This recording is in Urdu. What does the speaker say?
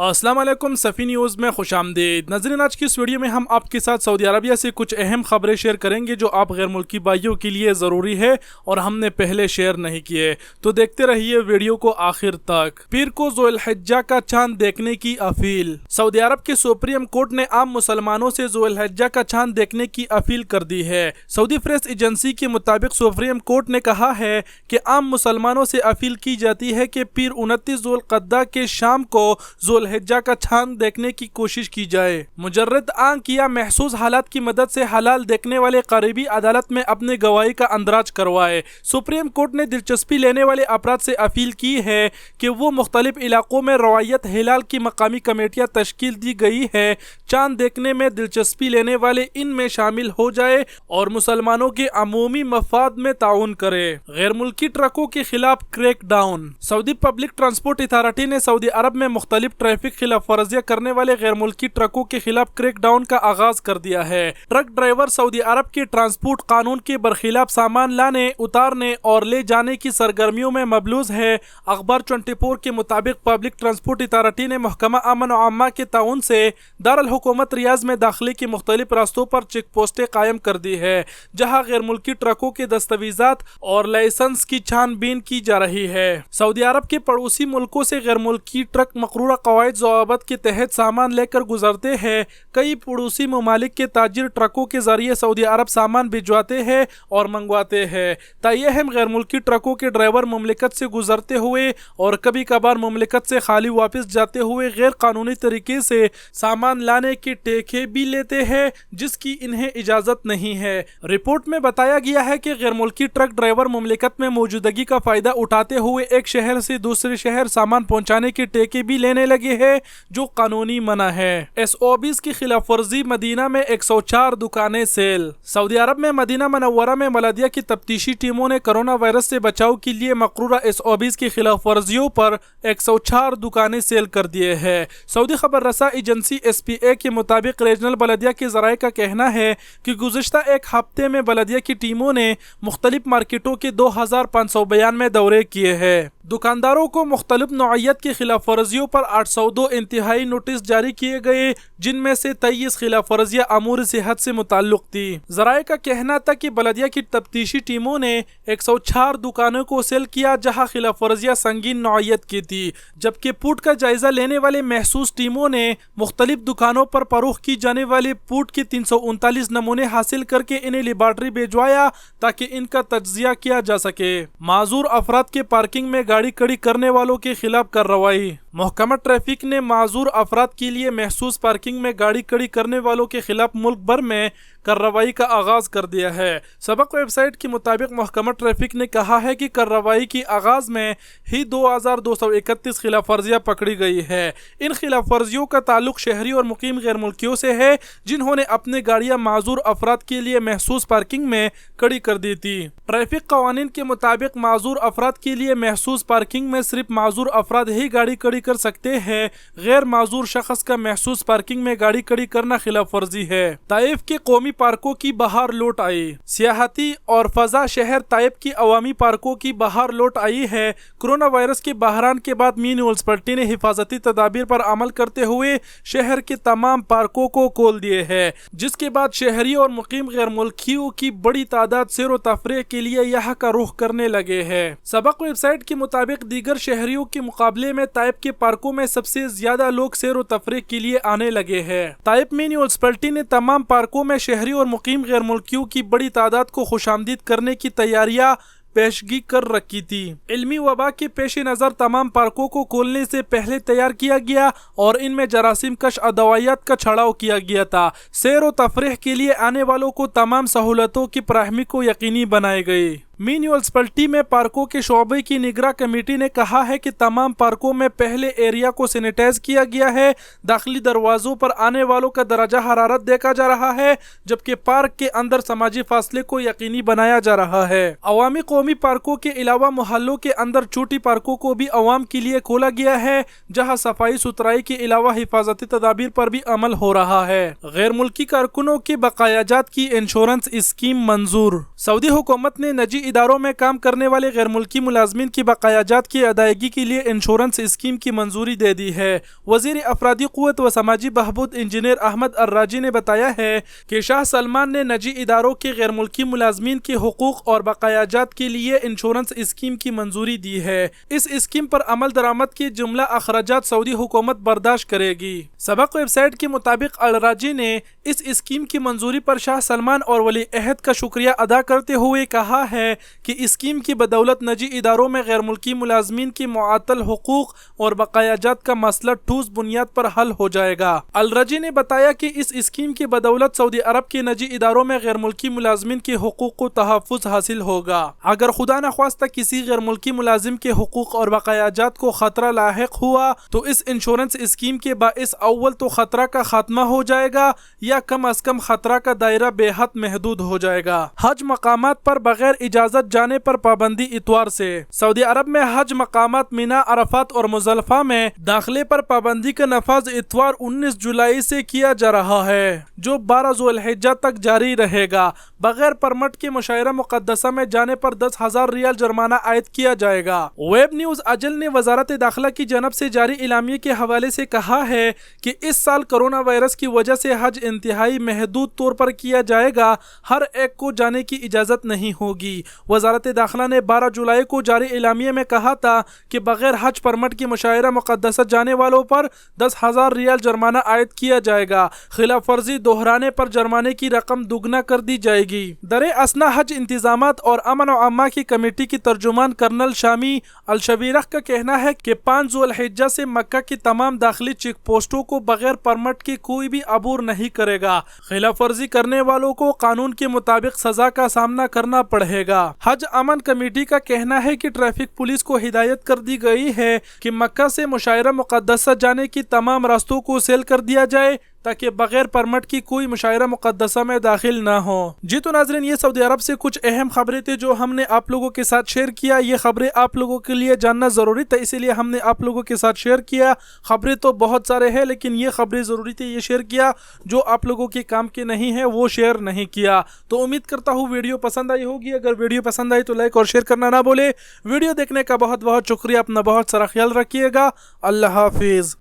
السلام علیکم، صفی نیوز میں خوش آمدید ناظرین۔ آج کی اس ویڈیو میں ہم آپ کے ساتھ سعودی عربیہ سے کچھ اہم خبریں شیئر کریں گے جو آپ غیر ملکی بھائیوں کے لیے ضروری ہے اور ہم نے پہلے شیئر نہیں کیے، تو دیکھتے رہیے ویڈیو کو آخر تک۔ پیر کو ذو الحجہ کا چاند دیکھنے کی اپیل۔ سعودی عرب کے سپریم کورٹ نے عام مسلمانوں سے ذو الحجہ کا چاند دیکھنے کی اپیل کر دی ہے۔ سعودی پریس ایجنسی کے مطابق سپریم کورٹ نے کہا ہے کہ عام مسلمانوں سے اپیل کی جاتی ہے کہ پیر 29 ذو القعدہ کے شام کو ذو الحجہ کا چاند دیکھنے کی کوشش کی جائے۔ مجرد آنکھ یا محسوس حالات کی مدد سے ہلال دیکھنے والے قریبی عدالت میں اپنے گواہی کا اندراج کروائے۔ سپریم کورٹ نے دلچسپی لینے والے افراد سے اپیل کی ہے کہ وہ مختلف علاقوں میں روایت ہلال کی مقامی کمیٹیاں تشکیل دی گئی ہے، چاند دیکھنے میں دلچسپی لینے والے ان میں شامل ہو جائے اور مسلمانوں کے عمومی مفاد میں تعاون کرے۔ غیر ملکی ٹرکوں کے خلاف crack down. Saudi public transport authority نے سعودی عرب میں مختلف ٹریفک خلاف ورزیاں کرنے والے غیر ملکی ٹرکوں کے خلاف کریک ڈاؤن کا آغاز کر دیا ہے۔ ٹرک ڈرائیور سعودی عرب کے ٹرانسپورٹ قانون کے برخلاف سامان لانے، اتارنے اور لے جانے کی سرگرمیوں میں ملوث ہے۔ اخبار 24 کے مطابق پبلک ٹرانسپورٹ اتھارٹی نے محکمہ امن و امان کے تعاون سے دارالحکومت ریاض میں داخلے کے مختلف راستوں پر چیک پوسٹیں قائم کر دی ہے، جہاں غیر ملکی ٹرکوں کے دستاویزات اور لائسنس کی چھان بین کی جا رہی ہے۔ سعودی عرب کے پڑوسی ملکوں سے غیر ملکی ٹرک مقررہ قواعد ضوابط کے تحت سامان لے کر گزرتے ہیں۔ کئی پڑوسی ممالک کے تاجر ٹرکوں کے ذریعے سعودی عرب سامان بھجواتے ہیں اور منگواتے ہیں۔ تاہم غیر ملکی ٹرکوں کے ڈرائیور مملکت سے گزرتے ہوئے اور کبھی کبھار مملکت سے خالی واپس جاتے ہوئے غیر قانونی طریقے سے سامان لانے کے ٹھیکے بھی لیتے ہیں، جس کی انہیں اجازت نہیں ہے۔ رپورٹ میں بتایا گیا ہے کہ غیر ملکی ٹرک ڈرائیور مملکت میں موجودگی کا فائدہ اٹھاتے ہوئے ایک شہر سے دوسرے شہر سامان پہنچانے کے ٹھیکے بھی لینے لگے ہیں، جو قانونی منع ہے۔ SOBs کی خلاف ورزی۔ مدینہ میں 104 دکانیں سیل۔ سعودی عرب میں مدینہ منورہ میں بلدیہ کی تفتیشی ٹیموں نے کرونا وائرس سے بچاؤ کے لیے مقررہ SOBs کی خلاف ورزیوں پر 104 دکانیں سیل کر دیے ہیں۔ سعودی خبر رساں ایجنسی SPA کے مطابق ریجنل بلدیہ کے ذرائع کا کہنا ہے کہ گزشتہ ایک ہفتے میں بلدیہ کی ٹیموں نے مختلف مارکیٹوں کے 2592 دورے کیے ہیں۔ دکانداروں کو مختلف نوعیت کی خلاف ورزیوں پر 802 انتہائی نوٹس جاری کیے گئے، جن میں سے 23 خلاف ورزیاں امور صحت سے متعلق تھی۔ ذرائع کا کہنا تھا کہ بلدیہ کی تفتیشی ٹیموں نے 104 دکانوں کو سیل کیا جہاں خلاف ورزیاں سنگین نوعیت کی تھی، جبکہ پوٹ کا جائزہ لینے والے محسوس ٹیموں نے مختلف دکانوں پر فروخت کی جانے والی پوٹ کے 339 نمونے حاصل کر کے انہیں لیبارٹری بھجوایا تاکہ ان کا تجزیہ کیا جا سکے۔ معذور افراد کے پارکنگ میں گاڑی کھڑی کرنے والوں کے خلاف کارروائی۔ محکمہ ٹریفک نے معذور افراد کے لیے محسوس پارکنگ میں گاڑی کھڑی کرنے والوں کے خلاف ملک بھر میں کارروائی کا آغاز کر دیا ہے۔ سبق ویب سائٹ کے مطابق محکمہ ٹریفک نے کہا ہے کہ کارروائی کی آغاز میں ہی 2231 خلاف ورزیاں پکڑی گئی ہے۔ ان خلاف ورزیوں کا تعلق شہری اور مقیم غیر ملکیوں سے ہے جنہوں نے اپنے گاڑیاں معذور افراد کے لیے محسوس پارکنگ میں کھڑی کر دی تھی۔ ٹریفک قوانین کے مطابق معذور افراد کے لیے محسوس پارکنگ میں صرف معذور افراد ہی گاڑی کھڑی کر سکتے ہیں۔ غیر معذور شخص کا محسوس پارکنگ میں گاڑی کھڑی کرنا خلاف ورزی ہے۔ طائف کے قومی پارکوں کی بہار لوٹ آئی۔ سیاحتی اور فضا شہر طائف کی عوامی پارکوں کی بہار لوٹ آئی ہے۔ کرونا وائرس کے بحران کے بعد میونسپلٹی نے حفاظتی تدابیر پر عمل کرتے ہوئے شہر کے تمام پارکوں کو کھول دیے ہیں، جس کے بعد شہری اور مقیم غیر ملکیوں کی بڑی تعداد سیر و تفریح کے لیے یہاں کا رخ کرنے لگے ہیں۔ سبق ویب سائٹ کے مطابق دیگر شہریوں کے مقابلے میں طائف کے پارکوں میں سب سے زیادہ لوگ سیر و تفریح کے لیے آنے لگے ہیں۔ طائف میونسپلٹی نے تمام پارکوں میں شہری اور مقیم غیر ملکیوں کی بڑی تعداد کو خوش آمدید کرنے کی تیاریاں پیشگی کر رکھی تھی۔ علمی وبا کے پیش نظر تمام پارکوں کو کھولنے سے پہلے تیار کیا گیا اور ان میں جراثیم کش ادویات کا چھڑاؤ کیا گیا تھا۔ سیر و تفریح کے لیے آنے والوں کو تمام سہولتوں کی فراہمی کو یقینی بنائے گئے۔ میونسپلٹی میں پارکوں کے شعبے کی نگراں کمیٹی نے کہا ہے کہ تمام پارکوں میں پہلے ایریا کو سینیٹائز کیا گیا ہے۔ داخلی دروازوں پر آنے والوں کا درجہ حرارت دیکھا جا رہا ہے، جبکہ پارک کے اندر سماجی فاصلے کو یقینی بنایا جا رہا ہے۔ عوامی قومی پارکوں کے علاوہ محلوں کے اندر چھوٹی پارکوں کو بھی عوام کے لیے کھولا گیا ہے، جہاں صفائی ستھرائی کے علاوہ حفاظتی تدابیر پر بھی عمل ہو رہا ہے۔ غیر ملکی کارکنوں کے بقایا جات کی انشورنس اسکیم منظور۔ سعودی حکومت نے نجی اداروں میں کام کرنے والے غیر ملکی ملازمین کی بقایا جات کی ادائیگی کے لیے انشورنس اسکیم کی منظوری دے دی ہے۔ وزیر افرادی قوت و سماجی بہبود انجینئر احمد الراجی نے بتایا ہے کہ شاہ سلمان نے نجی اداروں کے غیر ملکی ملازمین کے حقوق اور بقایا جات کے لیے انشورنس اسکیم کی منظوری دی ہے۔ اس اسکیم پر عمل درآمد کے جملہ اخراجات سعودی حکومت برداشت کرے گی۔ سبق ویب سائٹ کے مطابق الراجی نے اس اسکیم کی منظوری پر شاہ سلمان اور ولی عہد کا شکریہ ادا کرتے ہوئے کہا ہے کہ اسکیم کی بدولت نجی اداروں میں غیر ملکی ملازمین کی معطل حقوق اور بقایا جات کا مسئلہ ٹھوس بنیاد پر حل ہو جائے گا۔ الراجی نے بتایا کہ اس اسکیم کی بدولت سعودی عرب کے نجی اداروں میں غیر ملکی ملازمین کے حقوق کو تحفظ حاصل ہوگا۔ اگر خدا نخواستہ کسی غیر ملکی ملازم کے حقوق اور بقایا جات کو خطرہ لاحق ہوا تو اس انشورنس اسکیم کے باعث اول تو خطرہ کا خاتمہ ہو جائے گا یا کم از کم خطرہ کا دائرہ بے حد محدود ہو جائے گا۔ حج مقامات پر بغیر اجازت جانے پر پابندی اتوار سے۔ سعودی عرب میں حج مقامات مینا، عرفات اور مزدلفہ میں داخلے پر پابندی کا نفاذ اتوار 19 جولائی سے کیا جا رہا ہے، جو 12 ذو الحجہ تک جاری رہے گا۔ بغیر پرمٹ کے مشاعرہ مقدسہ میں جانے پر 10,000 ریال جرمانہ عائد کیا جائے گا۔ ویب نیوز اجل نے وزارت داخلہ کی جانب سے جاری اعلامیے کے حوالے سے کہا ہے کہ اس سال کرونا وائرس کی وجہ سے حج انتہائی محدود طور پر کیا جائے گا، ہر ایک کو جانے کی اجازت نہیں ہوگی۔ وزارت داخلہ نے 12 جولائی کو جاری اعلامیے میں کہا تھا کہ بغیر حج پرمٹ کی مشاعرہ مقدسہ جانے والوں پر 10,000 ریال جرمانہ عائد کیا جائے گا۔ خلاف ورزی دہرانے پر جرمانے کی رقم دوگنا کر دی جائے گی۔ در اثنا حج انتظامات اور امن و امان کی کمیٹی کی ترجمان کرنل شامی الشبیرخ کا کہنا ہے کہ 5 ذو الحجہ سے مکہ کی تمام داخلی چیک پوسٹوں کو بغیر پرمٹ کے کوئی بھی عبور نہیں کرے گا۔ خلاف ورزی کرنے والوں کو قانون کے مطابق سزا کا سامنا کرنا پڑے گا۔ حج امن کمیٹی کا کہنا ہے کہ ٹریفک پولیس کو ہدایت کر دی گئی ہے کہ مکہ سے مشاعرہ مقدسہ جانے کی تمام راستوں کو سیل کر دیا جائے تاکہ بغیر پرمٹ کی کوئی مشاعرہ مقدسہ میں داخل نہ ہو۔ جی تو ناظرین، یہ سعودی عرب سے کچھ اہم خبریں تھے جو ہم نے آپ لوگوں کے ساتھ شیئر کیا۔ یہ خبریں آپ لوگوں کے لیے جاننا ضروری تھا، اسی لیے ہم نے آپ لوگوں کے ساتھ شیئر کیا۔ خبریں تو بہت سارے ہیں لیکن یہ خبریں ضروری تھی، یہ شیئر کیا۔ جو آپ لوگوں کے کام کے نہیں ہیں وہ شیئر نہیں کیا۔ تو امید کرتا ہوں ویڈیو پسند آئی ہوگی۔ اگر ویڈیو پسند آئی تو لائک اور شیئر کرنا نہ بھولے۔ ویڈیو دیکھنے کا بہت بہت شکریہ۔ اپنا بہت سارا خیال رکھیے گا۔ اللہ حافظ۔